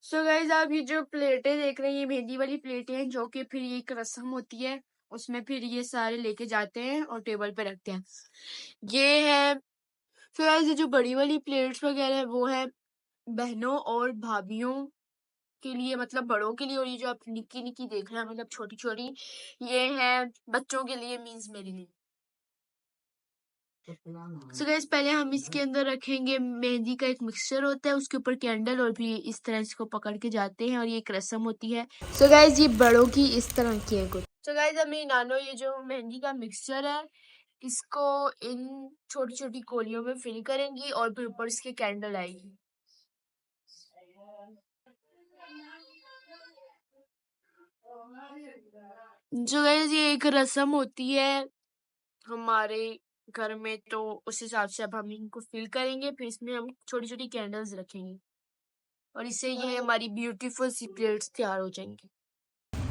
So guys आप ये जो प्लेटें देख रहे हैं ये मेहंदी वाली प्लेटें हैं, जो कि फिर ये एक रस्म होती है, उसमें फिर ये सारे लेके जाते हैं और टेबल पे रखते हैं। ये है फिर गाइज ये जो बड़ी वाली प्लेट्स वगैरह है वो है बहनों और भाभीियों के लिए, मतलब बड़ों के लिए। और ये जो आप निक्की निक्की देख रहे हैं मतलब छोटी छोटी, ये है बच्चों के लिए, मीन्स मेरे लिए। सो गाइस पहले हम इसके अंदर रखेंगे मेहंदी का एक मिक्सचर होता है, उसके ऊपर कैंडल, और फिर इस तरह इसको पकड़ के जाते हैं और ये एक रस्म होती है। सो गाइस ये बड़ों की इस तरह की है कुछ। सो गाइस अम्मी नानो ये जो मेहंदी का मिक्सचर है इसको इन छोटी छोटी कोलियों में फिल करेंगी और फिर ऊपर इसके कैंडल आएगी। जो गाइस ये एक रस्म होती है हमारे घर में, तो उस हिसाब से अब हम इनको फिल करेंगे, फिर इसमें हम छोटी छोटी कैंडल्स रखेंगे और इससे ये हमारी ब्यूटीफुल सी प्लेट्स तैयार हो जाएंगी।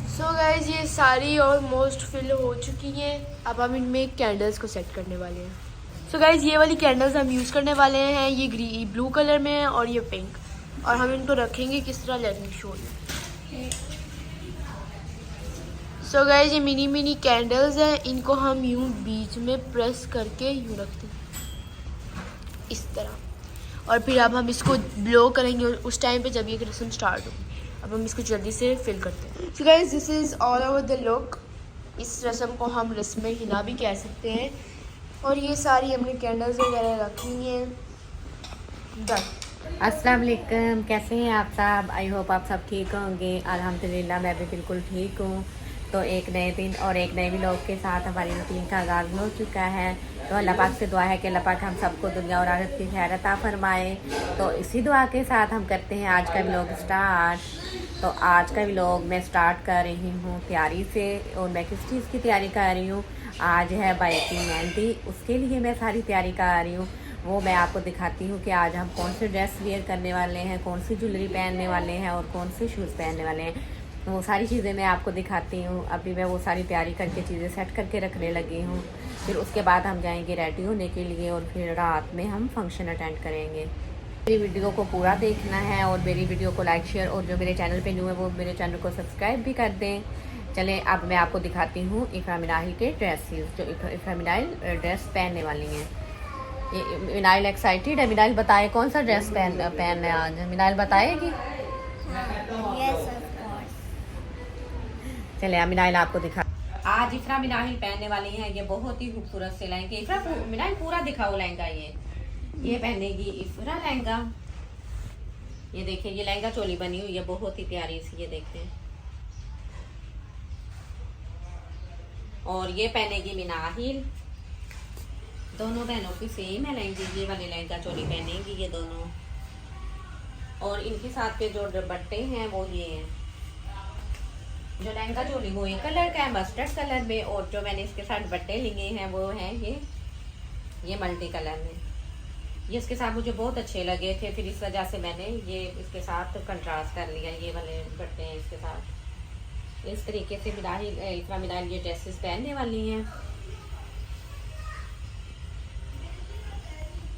सो गाइज ये सारी ऑलमोस्ट फिल हो चुकी हैं। अब हम इनमें कैंडल्स को सेट करने वाले हैं। सो गाइज ये वाली कैंडल्स हम यूज़ करने वाले हैं, ये ब्लू कलर में है और ये पिंक, और हम इनको रखेंगे किस तरह, let me show you. So guys ये मिनी मिनी कैंडल्स हैं, इनको हम यूं बीच में प्रेस करके यूं रखते हैं इस तरह, और फिर अब हम इसको ब्लो करेंगे उस टाइम पे जब ये रस्म स्टार्ट होगी। अब हम इसको जल्दी से फिल करते हैं। So guys this is all over the look. इस रस्म को हम रस्म हिना भी कह सकते हैं। और ये सारी हमने कैंडल्स वगैरह रखी हैं। डन। अस्सलाम वालेकुम, कैसे हैं आप सब? आई होप आप सब ठीक होंगे। अल्हम्दुलिल्लाह मैं भी बिल्कुल ठीक हूँ। तो एक नए दिन और एक नए व्लॉग के साथ हमारी रूटीन का आगाज़ हो चुका है। तो अल्लाह पाक से दुआ है कि अल्लाह पाक हम सबको दुनिया और आखिरत की खैर अता फरमाए। तो इसी दुआ के साथ हम करते हैं आज का व्लॉग स्टार्ट। तो आज का व्लॉग मैं स्टार्ट कर रही हूँ तैयारी से, और मैं किस चीज़ की तैयारी कर रही हूँ, आज है बाई की मेहंदी, उसके लिए मैं सारी तैयारी कर रही हूँ। वो मैं आपको दिखाती हूँ कि आज हम कौन सी ड्रेस वेयर करने वाले हैं, कौन सी ज्वेलरी पहनने वाले हैं और कौन से शूज़ पहनने वाले हैं। वो सारी चीज़ें मैं आपको दिखाती हूँ। अभी मैं वो सारी तैयारी करके चीज़ें सेट करके रखने लगी हूँ। फिर उसके बाद हम जाएंगे रेडी होने के लिए और फिर रात में हम फंक्शन अटेंड करेंगे। मेरी वीडियो को पूरा देखना है और मेरी वीडियो को लाइक शेयर, और जो मेरे चैनल पे न्यू है वो मेरे चैनल को सब्सक्राइब भी कर दें। चलें अब मैं आपको दिखाती हूँ इफ़रा मिनाहिल के ड्रेसेस, जो इफ़रा मिनाहिल ड्रेस पहनने वाली हैं। ये मिनाइल एक्साइटेड है। मिनाइल बताए कौन सा ड्रेस पहनना है आज? मिनाइल बताएगी? Yes, of course. चले अब मिनाइल आपको दिखा। आज इफ़रा मिनाइल पहनने वाली हैं ये बहुत ही खूबसूरत से लहंगे। इफ़रा मिनाइल पूरा दिखाओ लहंगा। ये पहनेगी इफ़रा लहंगा। ये देखिए ये लहंगा चोली बनी हुई है बहुत ही प्यारी सी, ये देखते हैं। और ये पहनेगी मिनाहिल। दोनों बहनों की सेम है लहंगे, ये वाले लहंगा चोली पहनेंगी ये दोनों। और इनके साथ के जो दुपट्टे हैं वो ये हैं। जो लहंगा चोली वो एक कलर का है मस्टर्ड कलर में, और जो मैंने इसके साथ दुपट्टे लिए हैं वो हैं ये मल्टी कलर में। ये इसके साथ मुझे बहुत अच्छे लगे थे, फिर इस वजह से मैंने ये इसके साथ कंट्रास्ट कर लिया। ये वाले दुपट्टे हैं इसके साथ। इस तरीके से इफ़रा मिनाहिल ये ड्रेसेस पहनने वाली हैं।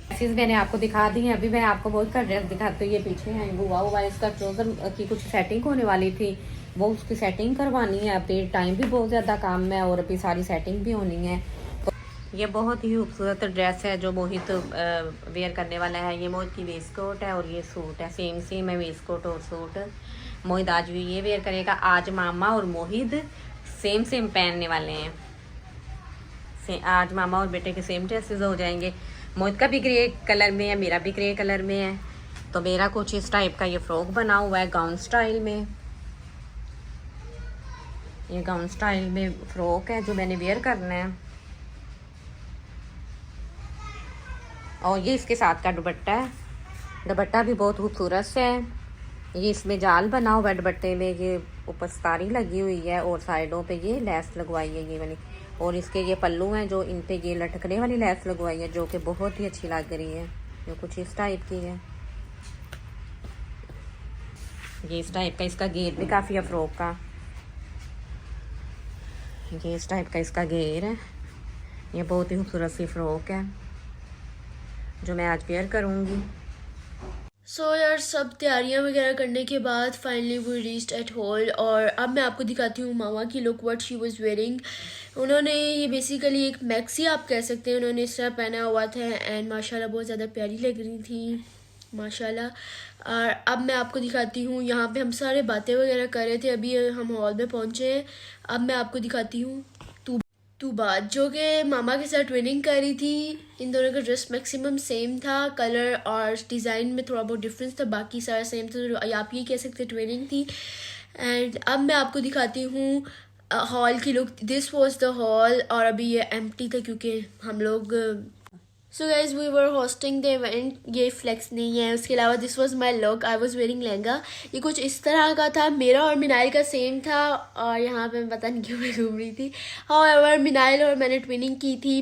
ड्रेसेस मैंने आपको दिखा दी हैं। अभी मैं आपको बहुत का ड्रेस दिखाती हूँ। ये पीछे है हुआ इसका ट्राउज़र की कुछ सेटिंग होने वाली थी, वो उसकी सेटिंग करवानी है। अभी टाइम भी बहुत ज़्यादा काम है और अभी सारी सेटिंग भी होनी है। तो ये बहुत ही खूबसूरत ड्रेस है जो मोहित वेयर करने वाला है। ये मोहित की वेस्ट कोट है और ये सूट है, सेम है वेस्ट कोट और सूट। मोहित आज भी ये वेयर करेगा। आज मामा और मोहित सेम पहनने वाले हैं। आज मामा और बेटे के सेम ड्रेसेस हो जाएंगे। मोहित का भी ग्रे कलर में है, मेरा भी ग्रे कलर में है। तो मेरा कुछ इस टाइप का ये फ्रॉक बना हुआ है गाउन स्टाइल में। ये गाउन स्टाइल में फ्रॉक है जो मैंने वेयर करना है। और ये इसके साथ का दुपट्टा है। दुपट्टा भी बहुत खूबसूरत से है। ये इसमें जाल बना हुआ है दुपट्टे में, ये ऊपर सितारी लगी हुई है और साइडों पे ये लेस लगवाई है ये वाली। और इसके ये पल्लू हैं जो इन पे ये लटकने वाली लेस लगवाई है, जो कि बहुत ही अच्छी लग रही है। जो कुछ इस टाइप की है, ये इस टाइप का। इसका घेर भी काफ़ी है फ्रॉक का। ये इस टाइप का इसका घेर है। ये बहुत ही खूबसूरत सी फ्रॉक है जो मैं आज वेयर करूँगी। सो यार सब तैयारियां वगैरह करने के बाद finally we reached at hall. और अब मैं आपको दिखाती हूँ मामा की look what she was wearing. उन्होंने ये बेसिकली एक मैक्सी आप कह सकते हैं, उन्होंने इस तरह पहना हुआ था एंड माशाल्लाह बहुत ज़्यादा प्यारी लग रही थी माशाल्लाह। और अब मैं आपको दिखाती हूँ, यहाँ पे हम सारे बातें वगैरह कर रहे थे, अभी हम हॉल में पहुँचे हैं। अब मैं आपको दिखाती हूँ तू बात जो कि मामा के साथ ट्विनिंग कर रही थी। इन दोनों का ड्रेस मैक्सिमम सेम था, कलर और डिज़ाइन में थोड़ा बहुत डिफरेंस था, बाकी सारा सेम था, तो आप ये कह सकते ट्विनिंग थी। एंड अब मैं आपको दिखाती हूँ हॉल की look. This was the hall और अभी ये एम्प्टी था क्योंकि हम लोग so guys we were hosting the event. ये फ्लेक्स नहीं है। उसके अलावा this was my look, I was wearing lehenga. ये कुछ इस तरह का था, मेरा और मिनाइल का सेम था और यहाँ पे मैं पता नहीं क्यों मैं घूम रही थी। हाउएवर मिनाइल और मैंने ट्विनिंग की थी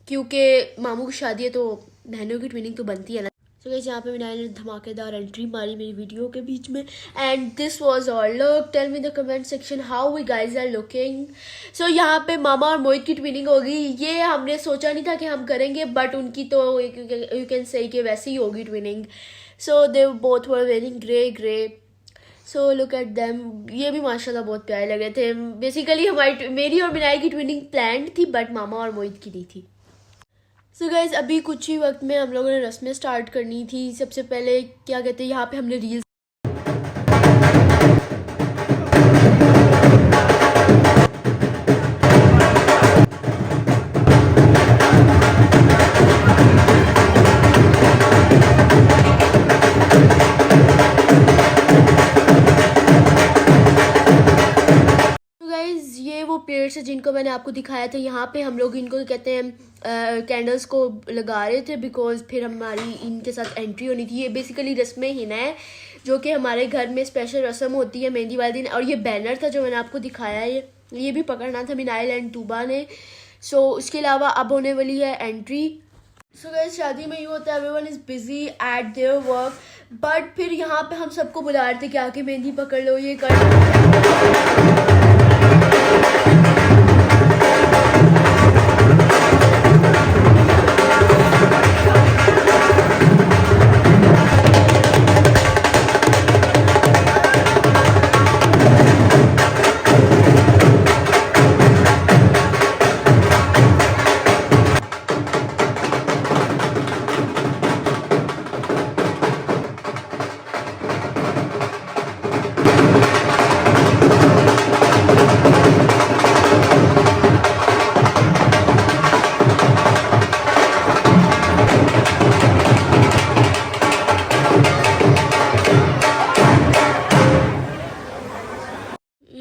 क्योंकि मामू की शादी है तो बहनों की ट्विनिंग तो बनती है ना। सो गाइस यहाँ पे मिनाइल ने धमाकेदार एंट्री मारी मेरी वीडियो के बीच में। And this was all look. Tell me the comment section how we guys are looking. So यहाँ पे मामा और मोहित की ट्विनिंग होगी। ये हमने सोचा नहीं था कि हम करेंगे, बट उनकी तो यू कैन से कि वैसे ही होगी twinning. So they both were wearing grey. So look at them. ये भी माशाल्लाह बहुत प्यारे लगे थे। बेसिकली मेरी और मिनाइल की ट्विनिंग प्लान्ड थी, बट मामा और मोहित की नहीं थी। सो गाइज अभी कुछ ही वक्त में हम लोगों ने रस्में स्टार्ट करनी थी। सबसे पहले क्या कहते हैं, यहाँ पे हमने रील्स पेड़ से जिनको मैंने आपको दिखाया था, यहाँ पे हम लोग इनको कहते हैं कैंडल्स को लगा रहे थे बिकॉज फिर हमारी इनके साथ एंट्री होनी थी। ये बेसिकली रस्म हिना है जो कि हमारे घर में स्पेशल रस्म होती है मेहंदी वाले दिन। और ये बैनर था जो मैंने आपको दिखाया है, ये भी पकड़ना था मिनाइल एंड तूबा ने। सो उसके अलावा अब होने वाली है एंट्री। सो गाइस शादी में ये होता है everyone is busy at their work, but फिर यहाँ पे हम सबको बुला रहे थे कि आके मेहंदी पकड़ लो, ये कर।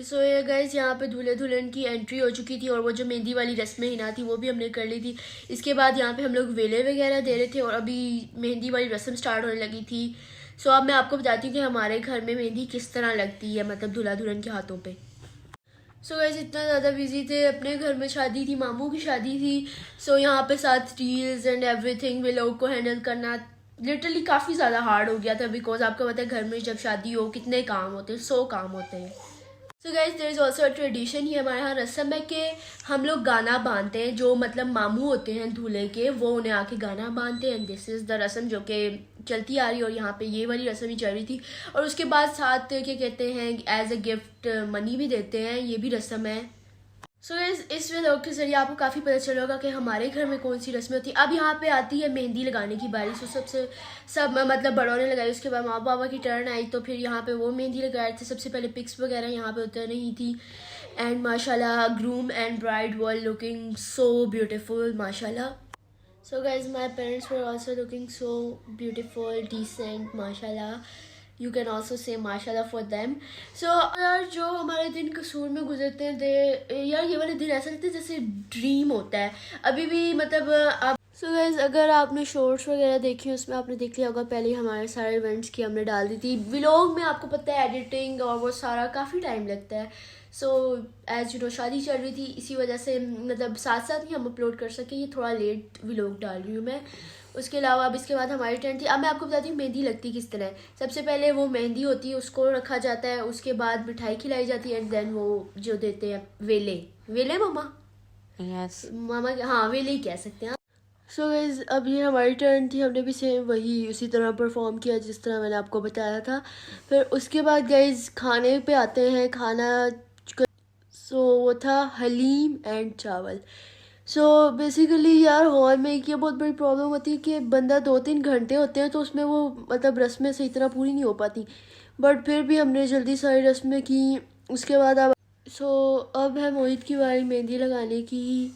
सो ये गाइस यहाँ पे दूल्हे दुल्हन की एंट्री हो चुकी थी और वो जो मेहंदी वाली रस्में हिना थी वो भी हमने कर ली थी। इसके बाद यहाँ पे हम लोग वेले वगैरह दे रहे थे और अभी मेहंदी वाली रस्म स्टार्ट होने लगी थी। सो अब मैं आपको बताती हूँ कि हमारे घर में मेहंदी किस तरह लगती है, मतलब दूल्हा दुल्हन के हाथों पे। सो गाइस इतना ज़्यादा बिजी थे, अपने घर में शादी थी, मामू की शादी थी। सो यहाँ पे साथ रील्स एंड एवरीथिंग वे लोग को हैंडल करना लिटरली काफ़ी ज़्यादा हार्ड हो गया था बिकॉज आपको पता है घर में जब शादी हो कितने काम होते हैं, 100 काम होते हैं। So guys there is also a tradition ही हमारे यहाँ रस्म है कि हम लोग गाना बांधते हैं। जो मतलब मामू होते हैं दूल्हे के, वो उन्हें आके गाना बांधते हैं। दिस इज़ द रस्म जो कि चलती आ रही है और यहाँ पे ये वाली रस्म ही चल रही थी। और उसके बाद साथ क्या कहते हैं एज अ गिफ्ट मनी भी देते हैं, ये भी रस्म है। सो इस व्लॉग के जरिए आपको काफ़ी पता चलेगा कि हमारे घर में कौन सी रस्में होती है। अब यहाँ पे आती है मेहंदी लगाने की बारी। सो सब मतलब बड़ों ने लगाई, उसके बाद माँ बाबा की टर्न आई तो फिर यहाँ पे वो मेहंदी लगाए थे। सबसे पहले पिक्स वगैरह यहाँ पे उतर रही थी एंड माशाल्लाह groom and bride were looking so beautiful माशाल्लाह। So guys my parents were also looking so beautiful decent माशाल्लाह। यू कैन ऑल्सो से माशाल्लाह फॉर देम। सो यार जो हमारे दिन कसूर में गुजरते हैं यार ये वाले दिन ऐसा लगता है जैसे ड्रीम होता है अभी भी, मतलब आप। सो गाइज अगर आपने शॉर्ट्स वगैरह देखी उसमें आपने देख लिया होगा पहले हमारे सारे इवेंट्स की हमने डाल दी थी। व्लॉग में आपको पता है एडिटिंग और वो सारा काफ़ी टाइम लगता है। सो एज यू नो शादी चल रही थी, इसी वजह से मतलब साथ साथ ही हम अपलोड कर सकें, ये थोड़ा लेट व्लॉग डाल रही हूँ मैं। उसके अलावा अब इसके बाद हमारी टर्न थी। अब मैं आपको बताती हूँ मेहंदी लगती किस तरह है। सबसे पहले वो मेहंदी होती है उसको रखा जाता है, उसके बाद मिठाई खिलाई जाती है एंड देन वो जो देते हैं वेले मामा। यस मामा हाँ वेले ही कह सकते हैं। सो गाइस अब ये हमारी टर्न थी, हमने भी सेम वही उसी तरह परफॉर्म किया जिस तरह मैंने आपको बताया था। फिर उसके बाद गाइस खाने पे आते हैं। खाना सो वो था हलीम एंड चावल। सो बेसिकली यार हॉल में एक ये बहुत बड़ी प्रॉब्लम होती है कि बंदा 2-3 घंटे होते हैं तो उसमें वो मतलब रस्में सही तरह पूरी नहीं हो पाती, बट फिर भी हमने जल्दी सारी रस्में की। उसके बाद अब है मोहित की बारी मेहंदी लगाने की।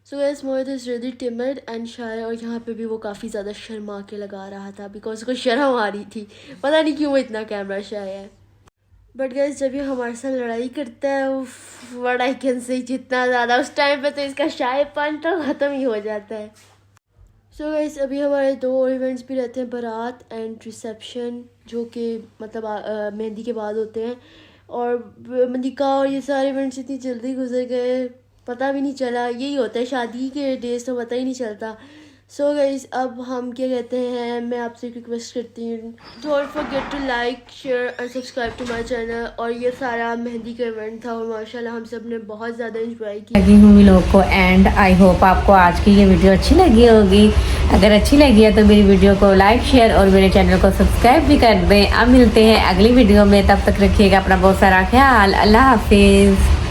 So guys Mohit is really timid and shy, और यहाँ पे भी वो काफ़ी ज़्यादा शर्मा के लगा रहा था बिकॉज उसको शर्म आ रही थी। पता नहीं क्यों वो इतना कैमरा शाय है। बट गैस जब ये हमारे साथ लड़ाई करता है व्हाट आई कैन से, जितना ज़्यादा उस टाइम पे तो इसका शायपन तो ख़त्म ही हो जाता है। सो गैस अभी हमारे 2 और इवेंट्स भी रहते हैं, बारात एंड रिसेप्शन, जो कि मतलब मेहंदी के बाद होते हैं। और निकाह और ये सारे इवेंट्स इतनी जल्दी गुजर गए, पता भी नहीं चला। यही होता है शादी के डेज तो पता ही नहीं चलता। सो गाइस अब हम क्या कहते हैं, मैं आपसे रिक्वेस्ट करती हूँ don't forget to like share और सब्सक्राइब टू माय चैनल। और ये सारा मेहंदी का इवेंट था और माशाल्लाह हम सब ने बहुत ज़्यादा एंजॉय किया। लगी हूँ व्लॉग को एंड आई होप आपको आज की ये वीडियो अच्छी लगी होगी। अगर अच्छी लगी है तो मेरी वीडियो को लाइक शेयर और मेरे चैनल को सब्सक्राइब भी कर दें। अब मिलते हैं अगली वीडियो में, तब तक रखिएगा अपना बहुत सारा ख्याल। अल्लाह हाफिज़।